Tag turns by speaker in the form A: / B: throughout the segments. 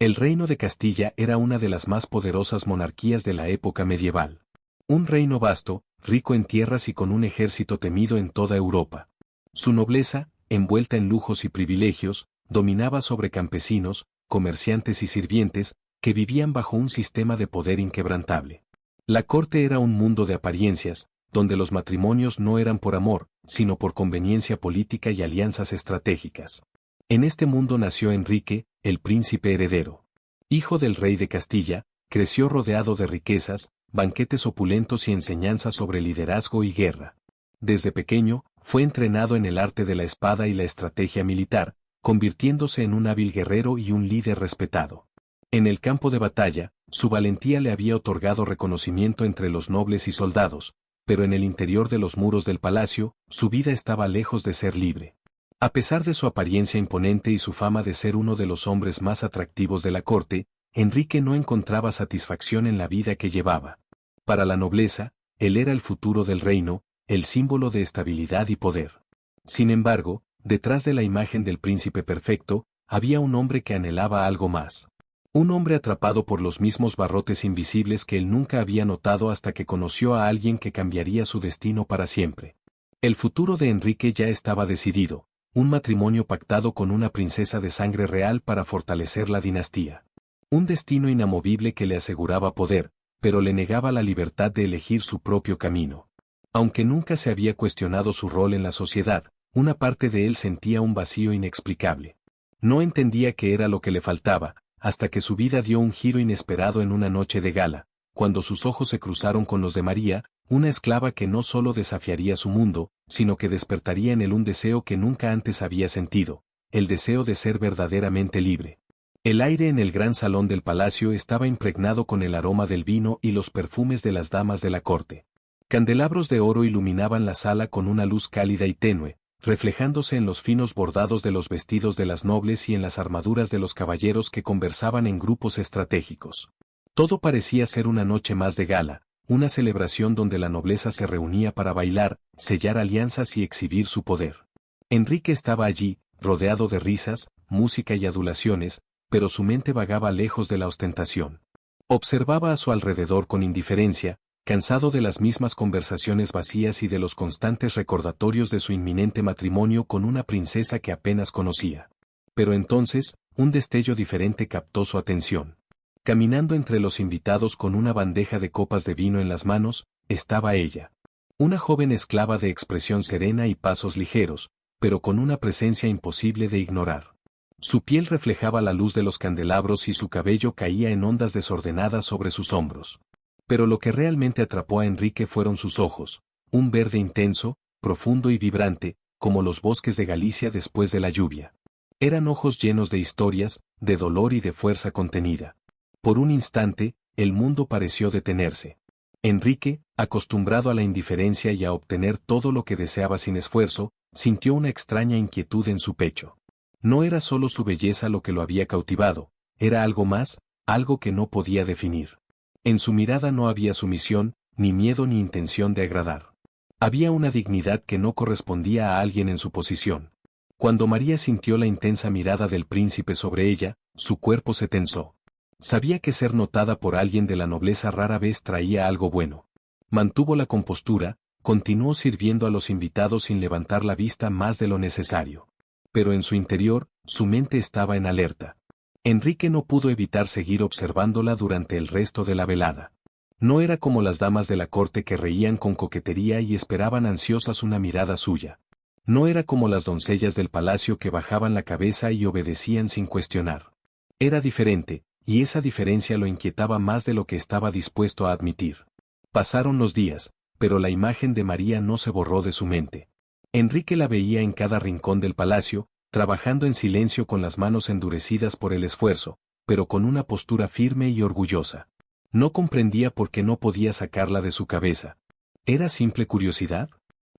A: El reino de Castilla era una de las más poderosas monarquías de la época medieval. Un reino vasto, rico en tierras y con un ejército temido en toda Europa. Su nobleza, envuelta en lujos y privilegios, dominaba sobre campesinos, comerciantes y sirvientes, que vivían bajo un sistema de poder inquebrantable. La corte era un mundo de apariencias, donde los matrimonios no eran por amor, sino por conveniencia política y alianzas estratégicas. En este mundo nació Enrique, el príncipe heredero. Hijo del rey de Castilla, creció rodeado de riquezas, banquetes opulentos y enseñanzas sobre liderazgo y guerra. Desde pequeño, fue entrenado en el arte de la espada y la estrategia militar, convirtiéndose en un hábil guerrero y un líder respetado. En el campo de batalla, su valentía le había otorgado reconocimiento entre los nobles y soldados, pero en el interior de los muros del palacio, su vida estaba lejos de ser libre. A pesar de su apariencia imponente y su fama de ser uno de los hombres más atractivos de la corte, Enrique no encontraba satisfacción en la vida que llevaba. Para la nobleza, él era el futuro del reino, el símbolo de estabilidad y poder. Sin embargo, detrás de la imagen del príncipe perfecto, había un hombre que anhelaba algo más. Un hombre atrapado por los mismos barrotes invisibles que él nunca había notado hasta que conoció a alguien que cambiaría su destino para siempre. El futuro de Enrique ya estaba decidido, un matrimonio pactado con una princesa de sangre real para fortalecer la dinastía. Un destino inamovible que le aseguraba poder, pero le negaba la libertad de elegir su propio camino. Aunque nunca se había cuestionado su rol en la sociedad, una parte de él sentía un vacío inexplicable. No entendía qué era lo que le faltaba, hasta que su vida dio un giro inesperado en una noche de gala, cuando sus ojos se cruzaron con los de María, una esclava que no solo desafiaría su mundo, sino que despertaría en él un deseo que nunca antes había sentido, el deseo de ser verdaderamente libre. El aire en el gran salón del palacio estaba impregnado con el aroma del vino y los perfumes de las damas de la corte. Candelabros de oro iluminaban la sala con una luz cálida y tenue, reflejándose en los finos bordados de los vestidos de las nobles y en las armaduras de los caballeros que conversaban en grupos estratégicos. Todo parecía ser una noche más de gala, una celebración donde la nobleza se reunía para bailar, sellar alianzas y exhibir su poder. Enrique estaba allí, rodeado de risas, música y adulaciones, pero su mente vagaba lejos de la ostentación. Observaba a su alrededor con indiferencia, cansado de las mismas conversaciones vacías y de los constantes recordatorios de su inminente matrimonio con una princesa que apenas conocía. Pero entonces, un destello diferente captó su atención. Caminando entre los invitados con una bandeja de copas de vino en las manos, estaba ella. Una joven esclava de expresión serena y pasos ligeros, pero con una presencia imposible de ignorar. Su piel reflejaba la luz de los candelabros y su cabello caía en ondas desordenadas sobre sus hombros. Pero lo que realmente atrapó a Enrique fueron sus ojos, un verde intenso, profundo y vibrante, como los bosques de Galicia después de la lluvia. Eran ojos llenos de historias, de dolor y de fuerza contenida. Por un instante, el mundo pareció detenerse. Enrique, acostumbrado a la indiferencia y a obtener todo lo que deseaba sin esfuerzo, sintió una extraña inquietud en su pecho. No era solo su belleza lo que lo había cautivado, era algo más, algo que no podía definir. En su mirada no había sumisión, ni miedo ni intención de agradar. Había una dignidad que no correspondía a alguien en su posición. Cuando María sintió la intensa mirada del príncipe sobre ella, su cuerpo se tensó. Sabía que ser notada por alguien de la nobleza rara vez traía algo bueno. Mantuvo la compostura, continuó sirviendo a los invitados sin levantar la vista más de lo necesario. Pero en su interior, su mente estaba en alerta. Enrique no pudo evitar seguir observándola durante el resto de la velada. No era como las damas de la corte que reían con coquetería y esperaban ansiosas una mirada suya. No era como las doncellas del palacio que bajaban la cabeza y obedecían sin cuestionar. Era diferente, y esa diferencia lo inquietaba más de lo que estaba dispuesto a admitir. Pasaron los días, pero la imagen de María no se borró de su mente. Enrique la veía en cada rincón del palacio, trabajando en silencio con las manos endurecidas por el esfuerzo, pero con una postura firme y orgullosa. No comprendía por qué no podía sacarla de su cabeza. ¿Era simple curiosidad?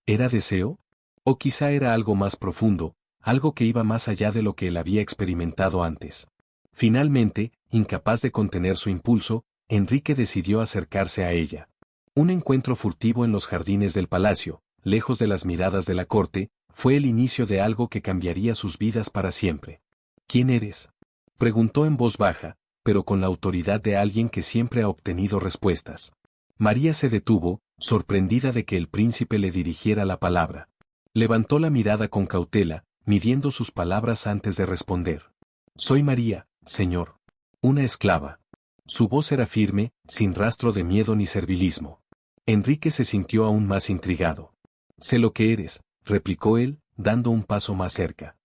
A: ¿Era deseo? ¿O quizá era algo más profundo, algo que iba más allá de lo que él había experimentado antes? Finalmente, incapaz de contener su impulso, Enrique decidió acercarse a ella. Un encuentro furtivo en los jardines del palacio, lejos de las miradas de la corte, fue el inicio de algo que cambiaría sus vidas para siempre. ¿Quién eres? Preguntó en voz baja, pero con la autoridad de alguien que siempre ha obtenido respuestas. María se detuvo, sorprendida de que el príncipe le dirigiera la palabra. Levantó la mirada con cautela, midiendo sus palabras antes de responder. Soy María, señor. Una esclava. Su voz era firme, sin rastro de miedo ni servilismo. Enrique se sintió aún más intrigado. Sé lo que eres, replicó él, dando un paso más cerca.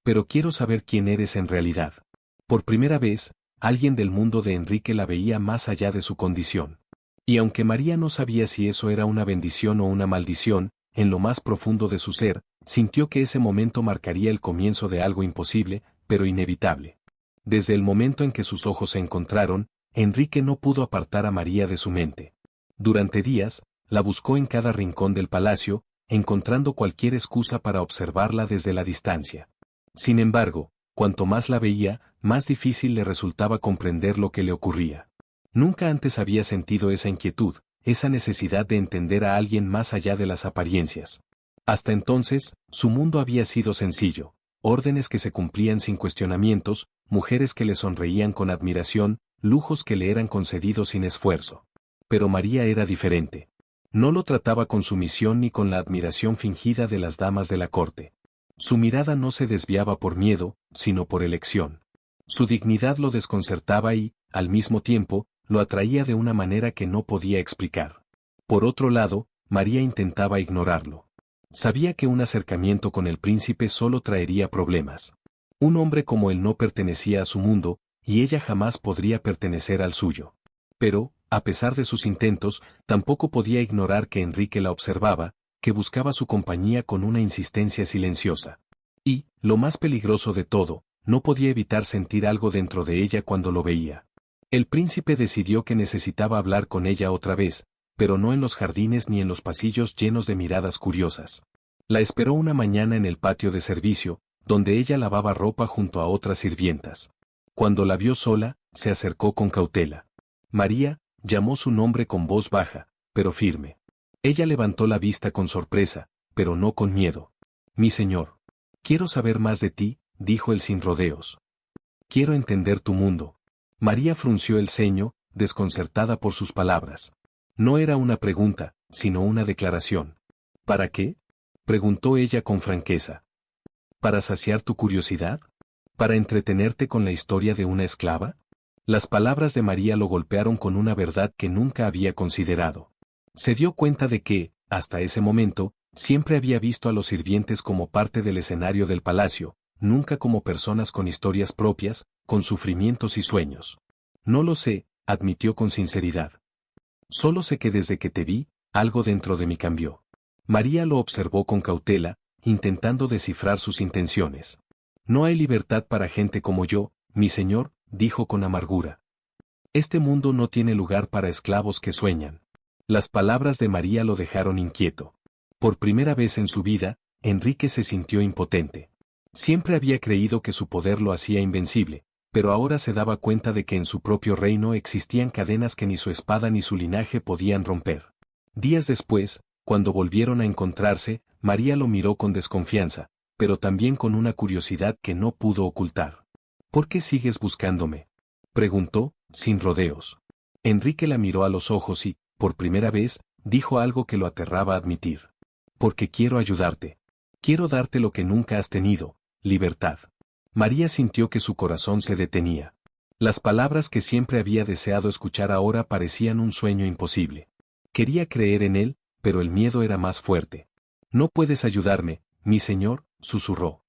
A: Pero quiero saber quién eres en realidad. Por primera vez, alguien del mundo de Enrique la veía más allá de su condición. Y aunque María no sabía si eso era una bendición o una maldición, en lo más profundo de su ser, sintió que ese momento marcaría el comienzo de algo imposible, pero inevitable. Desde el momento en que sus ojos se encontraron, Enrique no pudo apartar a María de su mente. Durante días, la buscó en cada rincón del palacio, encontrando cualquier excusa para observarla desde la distancia. Sin embargo, cuanto más la veía, más difícil le resultaba comprender lo que le ocurría. Nunca antes había sentido esa inquietud, esa necesidad de entender a alguien más allá de las apariencias. Hasta entonces, su mundo había sido sencillo, órdenes que se cumplían sin cuestionamientos, mujeres que le sonreían con admiración, lujos que le eran concedidos sin esfuerzo. Pero María era diferente. No lo trataba con sumisión ni con la admiración fingida de las damas de la corte. Su mirada no se desviaba por miedo, sino por elección. Su dignidad lo desconcertaba y, al mismo tiempo, lo atraía de una manera que no podía explicar. Por otro lado, María intentaba ignorarlo. Sabía que un acercamiento con el príncipe solo traería problemas. Un hombre como él no pertenecía a su mundo, y ella jamás podría pertenecer al suyo. Pero, a pesar de sus intentos, tampoco podía ignorar que Enrique la observaba, que buscaba su compañía con una insistencia silenciosa. Y, lo más peligroso de todo, no podía evitar sentir algo dentro de ella cuando lo veía. El príncipe decidió que necesitaba hablar con ella otra vez, pero no en los jardines ni en los pasillos llenos de miradas curiosas. La esperó una mañana en el patio de servicio, donde ella lavaba ropa junto a otras sirvientas. Cuando la vio sola, se acercó con cautela. María, llamó su nombre con voz baja, pero firme. Ella levantó la vista con sorpresa, pero no con miedo. Mi señor. Quiero saber más de ti, dijo él sin rodeos. Quiero entender tu mundo. María frunció el ceño, desconcertada por sus palabras. No era una pregunta, sino una declaración. ¿Para qué? Preguntó ella con franqueza. ¿Para saciar tu curiosidad? ¿Para entretenerte con la historia de una esclava? Las palabras de María lo golpearon con una verdad que nunca había considerado. Se dio cuenta de que, hasta ese momento, siempre había visto a los sirvientes como parte del escenario del palacio, nunca como personas con historias propias, con sufrimientos y sueños. No lo sé, admitió con sinceridad. Solo sé que desde que te vi, algo dentro de mí cambió. María lo observó con cautela, intentando descifrar sus intenciones. No hay libertad para gente como yo, mi señor, dijo con amargura. Este mundo no tiene lugar para esclavos que sueñan. Las palabras de María lo dejaron inquieto. Por primera vez en su vida, Enrique se sintió impotente. Siempre había creído que su poder lo hacía invencible, pero ahora se daba cuenta de que en su propio reino existían cadenas que ni su espada ni su linaje podían romper. Días después, cuando volvieron a encontrarse, María lo miró con desconfianza, pero también con una curiosidad que no pudo ocultar. ¿Por qué sigues buscándome?, preguntó, sin rodeos. Enrique la miró a los ojos y, por primera vez, dijo algo que lo aterraba admitir. Porque quiero ayudarte. Quiero darte lo que nunca has tenido, libertad. María sintió que su corazón se detenía. Las palabras que siempre había deseado escuchar ahora parecían un sueño imposible. Quería creer en él, pero el miedo era más fuerte. No puedes ayudarme, mi señor, susurró.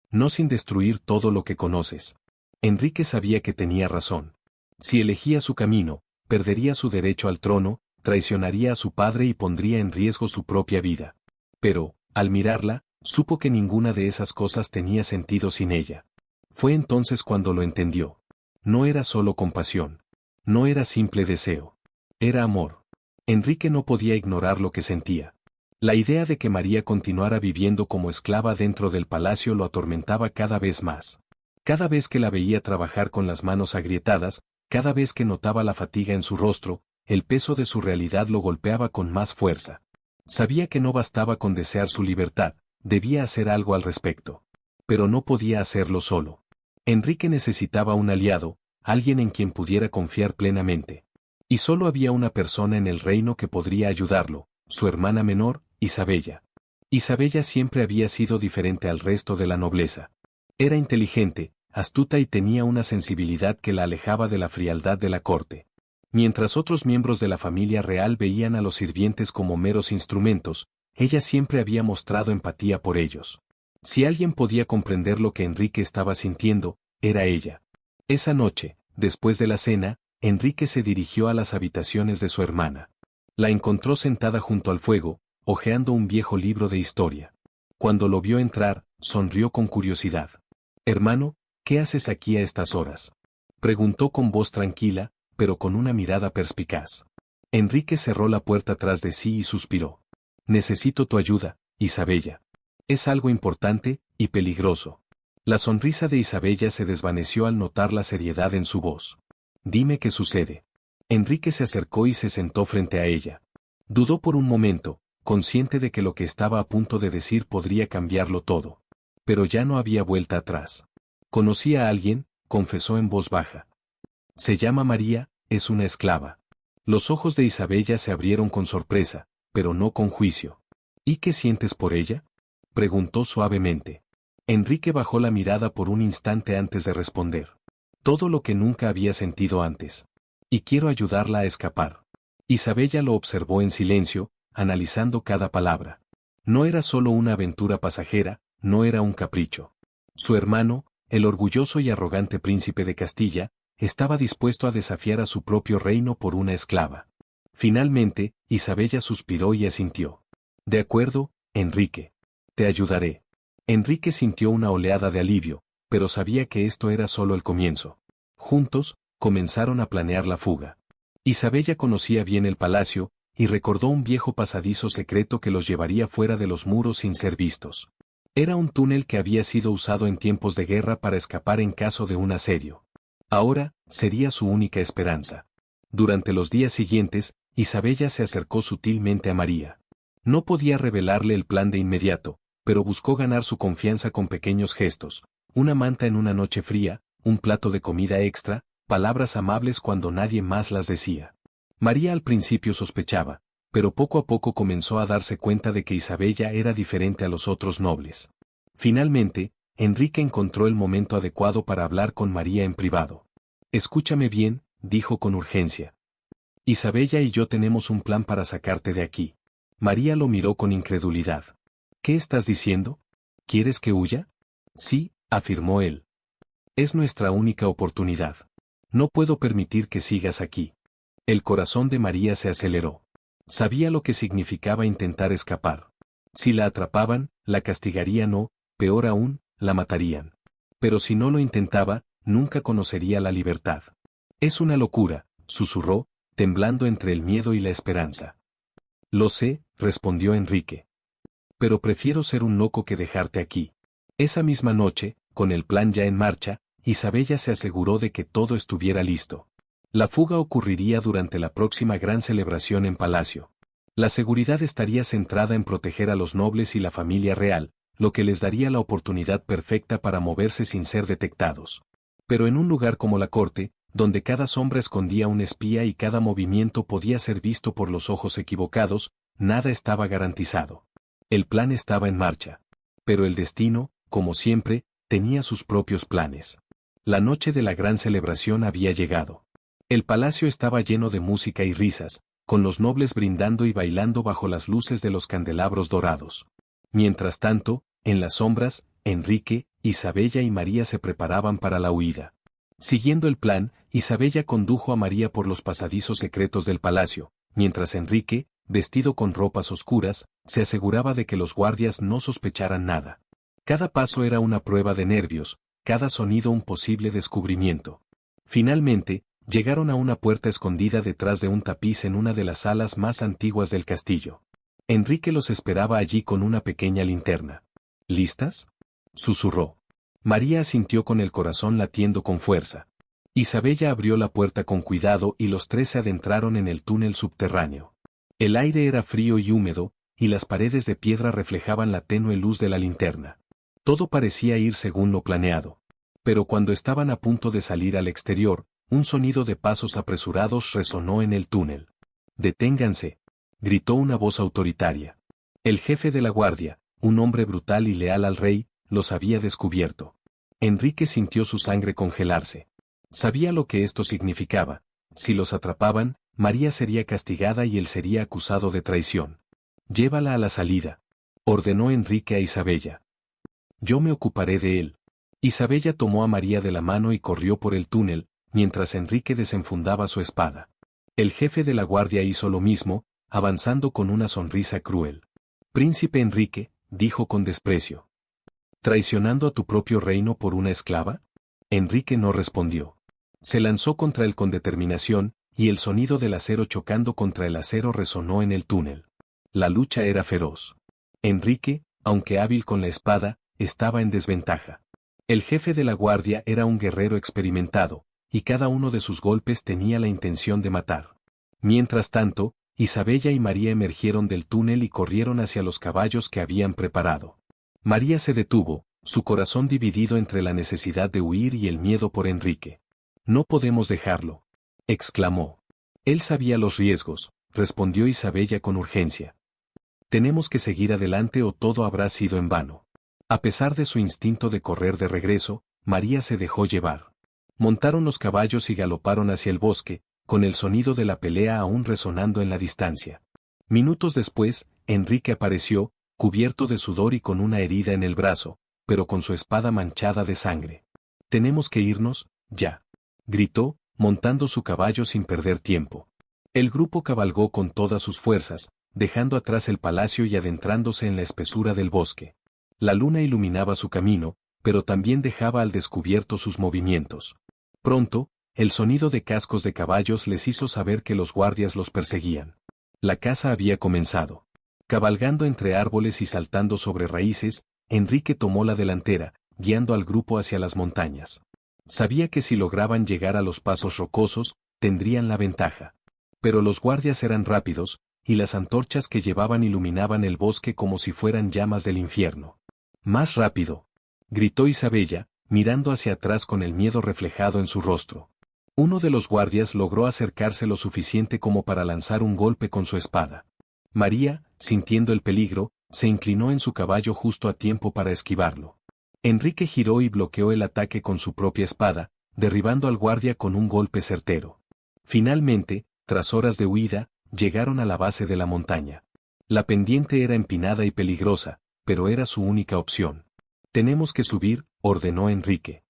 A: No sin destruir todo lo que conoces. Enrique sabía que tenía razón. Si elegía su camino, perdería su derecho al trono, traicionaría a su padre y pondría en riesgo su propia vida. Pero, al mirarla, supo que ninguna de esas cosas tenía sentido sin ella. Fue entonces cuando lo entendió. No era solo compasión. No era simple deseo. Era amor. Enrique no podía ignorar lo que sentía. La idea de que María continuara viviendo como esclava dentro del palacio lo atormentaba cada vez más. Cada vez que la veía trabajar con las manos agrietadas, cada vez que notaba la fatiga en su rostro, el peso de su realidad lo golpeaba con más fuerza. Sabía que no bastaba con desear su libertad, debía hacer algo al respecto. Pero no podía hacerlo solo. Enrique necesitaba un aliado, alguien en quien pudiera confiar plenamente. Y solo había una persona en el reino que podría ayudarlo, su hermana menor, Isabella. Isabella siempre había sido diferente al resto de la nobleza. Era inteligente, astuta y tenía una sensibilidad que la alejaba de la frialdad de la corte. Mientras otros miembros de la familia real veían a los sirvientes como meros instrumentos, ella siempre había mostrado empatía por ellos. Si alguien podía comprender lo que Enrique estaba sintiendo, era ella. Esa noche, después de la cena, Enrique se dirigió a las habitaciones de su hermana. La encontró sentada junto al fuego, hojeando un viejo libro de historia. Cuando lo vio entrar, sonrió con curiosidad. «Hermano, ¿qué haces aquí a estas horas?», preguntó con voz tranquila, pero con una mirada perspicaz. Enrique cerró la puerta tras de sí y suspiró. «Necesito tu ayuda, Isabella. Es algo importante y peligroso». La sonrisa de Isabella se desvaneció al notar la seriedad en su voz. «Dime qué sucede». Enrique se acercó y se sentó frente a ella. Dudó por un momento, consciente de que lo que estaba a punto de decir podría cambiarlo todo. Pero ya no había vuelta atrás. «Conocí a alguien», confesó en voz baja. «Se llama María, es una esclava». Los ojos de Isabella se abrieron con sorpresa, pero no con juicio. «¿Y qué sientes por ella?», preguntó suavemente. Enrique bajó la mirada por un instante antes de responder. «Todo lo que nunca había sentido antes. Y quiero ayudarla a escapar». Isabella lo observó en silencio, analizando cada palabra. No era solo una aventura pasajera, no era un capricho. Su hermano, el orgulloso y arrogante príncipe de Castilla, estaba dispuesto a desafiar a su propio reino por una esclava. Finalmente, Isabella suspiró y asintió. «De acuerdo, Enrique. Te ayudaré». Enrique sintió una oleada de alivio, pero sabía que esto era solo el comienzo. Juntos, comenzaron a planear la fuga. Isabella conocía bien el palacio, y recordó un viejo pasadizo secreto que los llevaría fuera de los muros sin ser vistos. Era un túnel que había sido usado en tiempos de guerra para escapar en caso de un asedio. Ahora, sería su única esperanza. Durante los días siguientes, Isabella se acercó sutilmente a María. No podía revelarle el plan de inmediato, pero buscó ganar su confianza con pequeños gestos, una manta en una noche fría, un plato de comida extra, palabras amables cuando nadie más las decía. María al principio sospechaba, pero poco a poco comenzó a darse cuenta de que Isabella era diferente a los otros nobles. Finalmente, Enrique encontró el momento adecuado para hablar con María en privado. «Escúchame bien», dijo con urgencia. «Isabella y yo tenemos un plan para sacarte de aquí». María lo miró con incredulidad. «¿Qué estás diciendo? ¿Quieres que huya?». «Sí», afirmó él. «Es nuestra única oportunidad. No puedo permitir que sigas aquí». El corazón de María se aceleró. Sabía lo que significaba intentar escapar. Si la atrapaban, la castigarían o, peor aún, la matarían. Pero si no lo intentaba, nunca conocería la libertad. «Es una locura», susurró, temblando entre el miedo y la esperanza. «Lo sé», respondió Enrique. «Pero prefiero ser un loco que dejarte aquí». Esa misma noche, con el plan ya en marcha, Isabella se aseguró de que todo estuviera listo. La fuga ocurriría durante la próxima gran celebración en palacio. La seguridad estaría centrada en proteger a los nobles y la familia real, lo que les daría la oportunidad perfecta para moverse sin ser detectados. Pero en un lugar como la corte, donde cada sombra escondía un espía y cada movimiento podía ser visto por los ojos equivocados, nada estaba garantizado. El plan estaba en marcha. Pero el destino, como siempre, tenía sus propios planes. La noche de la gran celebración había llegado. El palacio estaba lleno de música y risas, con los nobles brindando y bailando bajo las luces de los candelabros dorados. Mientras tanto, en las sombras, Enrique, Isabella y María se preparaban para la huida. Siguiendo el plan, Isabella condujo a María por los pasadizos secretos del palacio, mientras Enrique, vestido con ropas oscuras, se aseguraba de que los guardias no sospecharan nada. Cada paso era una prueba de nervios, cada sonido un posible descubrimiento. Finalmente, llegaron a una puerta escondida detrás de un tapiz en una de las salas más antiguas del castillo. Enrique los esperaba allí con una pequeña linterna. «¿Listas?», susurró. María asintió con el corazón latiendo con fuerza. Isabella abrió la puerta con cuidado y los tres se adentraron en el túnel subterráneo. El aire era frío y húmedo, y las paredes de piedra reflejaban la tenue luz de la linterna. Todo parecía ir según lo planeado. Pero cuando estaban a punto de salir al exterior, un sonido de pasos apresurados resonó en el túnel. «Deténganse», gritó una voz autoritaria. El jefe de la guardia, un hombre brutal y leal al rey, los había descubierto. Enrique sintió su sangre congelarse. Sabía lo que esto significaba. Si los atrapaban, María sería castigada y él sería acusado de traición. «Llévala a la salida», ordenó Enrique a Isabella. «Yo me ocuparé de él». Isabella tomó a María de la mano y corrió por el túnel, mientras Enrique desenfundaba su espada. El jefe de la guardia hizo lo mismo, avanzando con una sonrisa cruel. «Príncipe Enrique», dijo con desprecio. «¿Traicionando a tu propio reino por una esclava?». Enrique no respondió. Se lanzó contra él con determinación, y el sonido del acero chocando contra el acero resonó en el túnel. La lucha era feroz. Enrique, aunque hábil con la espada, estaba en desventaja. El jefe de la guardia era un guerrero experimentado, y cada uno de sus golpes tenía la intención de matar. Mientras tanto, Isabella y María emergieron del túnel y corrieron hacia los caballos que habían preparado. María se detuvo, su corazón dividido entre la necesidad de huir y el miedo por Enrique. «No podemos dejarlo», exclamó. «Él sabía los riesgos», respondió Isabella con urgencia. «Tenemos que seguir adelante o todo habrá sido en vano». A pesar de su instinto de correr de regreso, María se dejó llevar. Montaron los caballos y galoparon hacia el bosque, con el sonido de la pelea aún resonando en la distancia. Minutos después, Enrique apareció, cubierto de sudor y con una herida en el brazo, pero con su espada manchada de sangre. «Tenemos que irnos, ya», gritó, montando su caballo sin perder tiempo. El grupo cabalgó con todas sus fuerzas, dejando atrás el palacio y adentrándose en la espesura del bosque. La luna iluminaba su camino, pero también dejaba al descubierto sus movimientos. Pronto, el sonido de cascos de caballos les hizo saber que los guardias los perseguían. La caza había comenzado. Cabalgando entre árboles y saltando sobre raíces, Enrique tomó la delantera, guiando al grupo hacia las montañas. Sabía que si lograban llegar a los pasos rocosos, tendrían la ventaja. Pero los guardias eran rápidos, y las antorchas que llevaban iluminaban el bosque como si fueran llamas del infierno. «Más rápido», gritó Isabella, mirando hacia atrás con el miedo reflejado en su rostro. Uno de los guardias logró acercarse lo suficiente como para lanzar un golpe con su espada. María, sintiendo el peligro, se inclinó en su caballo justo a tiempo para esquivarlo. Enrique giró y bloqueó el ataque con su propia espada, derribando al guardia con un golpe certero. Finalmente, tras horas de huida, llegaron a la base de la montaña. La pendiente era empinada y peligrosa, pero era su única opción. «Tenemos que subir», ordenó Enrique.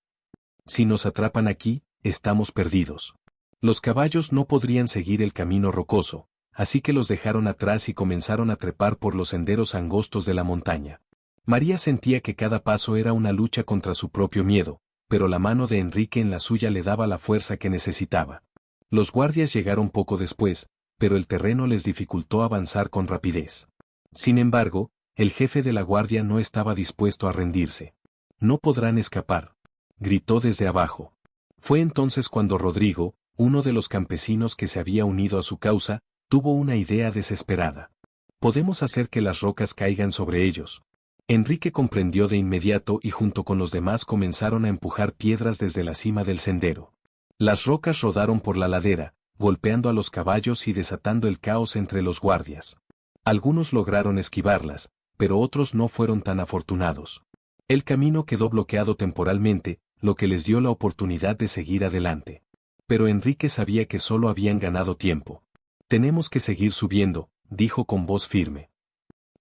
A: «Si nos atrapan aquí, estamos perdidos». Los caballos no podrían seguir el camino rocoso, así que los dejaron atrás y comenzaron a trepar por los senderos angostos de la montaña. María sentía que cada paso era una lucha contra su propio miedo, pero la mano de Enrique en la suya le daba la fuerza que necesitaba. Los guardias llegaron poco después, pero el terreno les dificultó avanzar con rapidez. Sin embargo, el jefe de la guardia no estaba dispuesto a rendirse. «No podrán escapar», gritó desde abajo. Fue entonces cuando Rodrigo, uno de los campesinos que se había unido a su causa, tuvo una idea desesperada. «Podemos hacer que las rocas caigan sobre ellos». Enrique comprendió de inmediato y junto con los demás comenzaron a empujar piedras desde la cima del sendero. Las rocas rodaron por la ladera, golpeando a los caballos y desatando el caos entre los guardias. Algunos lograron esquivarlas, pero otros no fueron tan afortunados. El camino quedó bloqueado temporalmente, lo que les dio la oportunidad de seguir adelante. Pero Enrique sabía que solo habían ganado tiempo. «Tenemos que seguir subiendo», dijo con voz firme.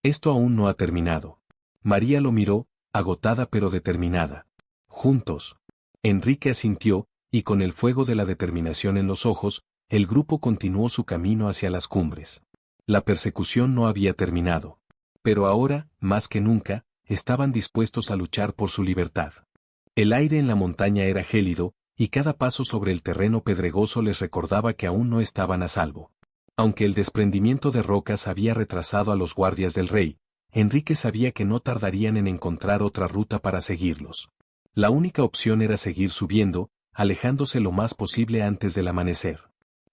A: «Esto aún no ha terminado». María lo miró, agotada pero determinada. «Juntos». Enrique asintió, y con el fuego de la determinación en los ojos, el grupo continuó su camino hacia las cumbres. La persecución no había terminado. Pero ahora, más que nunca, estaban dispuestos a luchar por su libertad. El aire en la montaña era gélido, y cada paso sobre el terreno pedregoso les recordaba que aún no estaban a salvo. Aunque el desprendimiento de rocas había retrasado a los guardias del rey, Enrique sabía que no tardarían en encontrar otra ruta para seguirlos. La única opción era seguir subiendo, alejándose lo más posible antes del amanecer.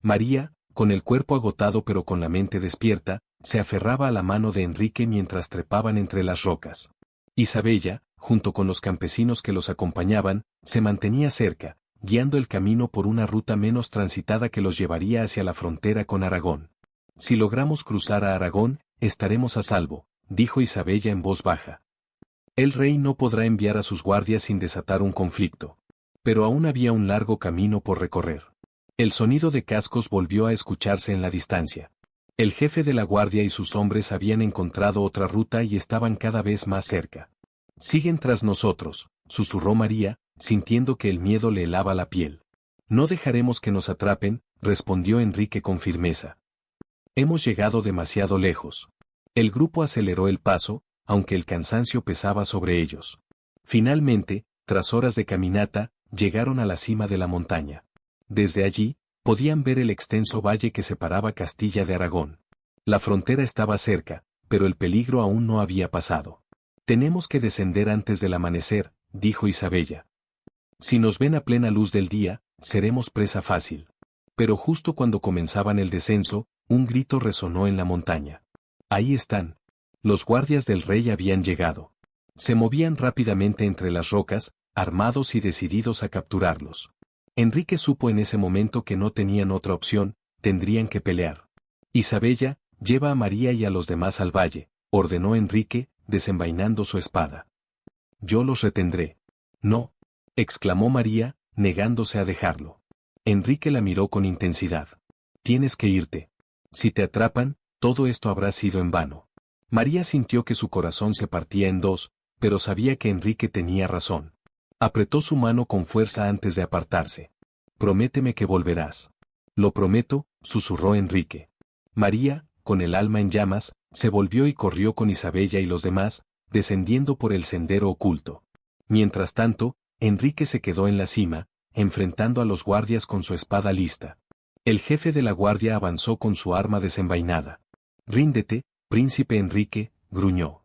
A: María, con el cuerpo agotado pero con la mente despierta, se aferraba a la mano de Enrique mientras trepaban entre las rocas. Isabella, junto con los campesinos que los acompañaban, se mantenía cerca, guiando el camino por una ruta menos transitada que los llevaría hacia la frontera con Aragón. Si logramos cruzar a Aragón, estaremos a salvo, dijo Isabella en voz baja. El rey no podrá enviar a sus guardias sin desatar un conflicto. Pero aún había un largo camino por recorrer. El sonido de cascos volvió a escucharse en la distancia. El jefe de la guardia y sus hombres habían encontrado otra ruta y estaban cada vez más cerca. «Siguen tras nosotros», susurró María, sintiendo que el miedo le helaba la piel. «No dejaremos que nos atrapen», respondió Enrique con firmeza. «Hemos llegado demasiado lejos». El grupo aceleró el paso, aunque el cansancio pesaba sobre ellos. Finalmente, tras horas de caminata, llegaron a la cima de la montaña. Desde allí, podían ver el extenso valle que separaba Castilla de Aragón. La frontera estaba cerca, pero el peligro aún no había pasado. «Tenemos que descender antes del amanecer», dijo Isabella. «Si nos ven a plena luz del día, seremos presa fácil». Pero justo cuando comenzaban el descenso, un grito resonó en la montaña. «Ahí están». Los guardias del rey habían llegado. Se movían rápidamente entre las rocas, armados y decididos a capturarlos. Enrique supo en ese momento que no tenían otra opción, tendrían que pelear. «Isabella, lleva a María y a los demás al valle», ordenó Enrique, desenvainando su espada. «Yo los retendré». «No», exclamó María, negándose a dejarlo. Enrique la miró con intensidad. «Tienes que irte. Si te atrapan, todo esto habrá sido en vano». María sintió que su corazón se partía en dos, pero sabía que Enrique tenía razón. Apretó su mano con fuerza antes de apartarse. «Prométeme que volverás». «Lo prometo», susurró Enrique. María, con el alma en llamas, se volvió y corrió con Isabella y los demás, descendiendo por el sendero oculto. Mientras tanto, Enrique se quedó en la cima, enfrentando a los guardias con su espada lista. El jefe de la guardia avanzó con su arma desenvainada. «Ríndete, príncipe Enrique», gruñó.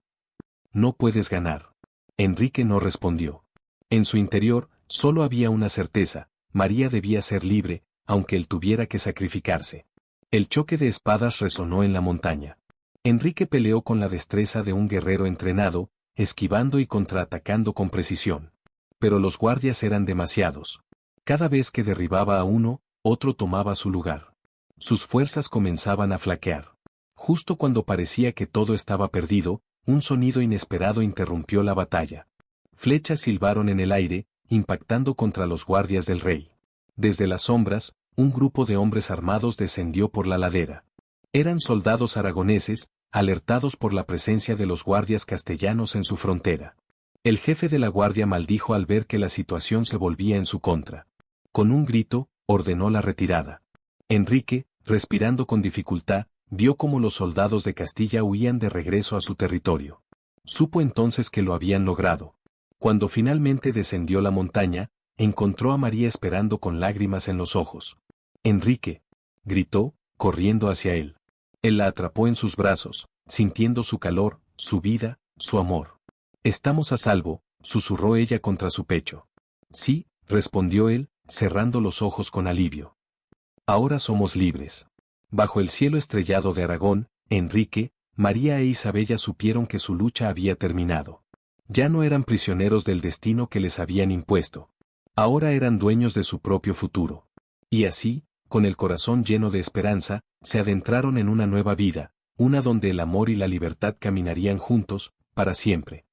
A: «No puedes ganar». Enrique no respondió. En su interior, solo había una certeza: María debía ser libre, aunque él tuviera que sacrificarse. El choque de espadas resonó en la montaña. Enrique peleó con la destreza de un guerrero entrenado, esquivando y contraatacando con precisión. Pero los guardias eran demasiados. Cada vez que derribaba a uno, otro tomaba su lugar. Sus fuerzas comenzaban a flaquear. Justo cuando parecía que todo estaba perdido, un sonido inesperado interrumpió la batalla. Flechas silbaron en el aire, impactando contra los guardias del rey. Desde las sombras, un grupo de hombres armados descendió por la ladera. Eran soldados aragoneses, alertados por la presencia de los guardias castellanos en su frontera. El jefe de la guardia maldijo al ver que la situación se volvía en su contra. Con un grito, ordenó la retirada. Enrique, respirando con dificultad, vio cómo los soldados de Castilla huían de regreso a su territorio. Supo entonces que lo habían logrado. Cuando finalmente descendió la montaña, encontró a María esperando con lágrimas en los ojos. «Enrique», gritó, corriendo hacia él. Él la atrapó en sus brazos, sintiendo su calor, su vida, su amor. «Estamos a salvo», susurró ella contra su pecho. «Sí», respondió él, cerrando los ojos con alivio. «Ahora somos libres». Bajo el cielo estrellado de Aragón, Enrique, María e Isabella supieron que su lucha había terminado. Ya no eran prisioneros del destino que les habían impuesto. Ahora eran dueños de su propio futuro. Y así, con el corazón lleno de esperanza, se adentraron en una nueva vida, una donde el amor y la libertad caminarían juntos, para siempre.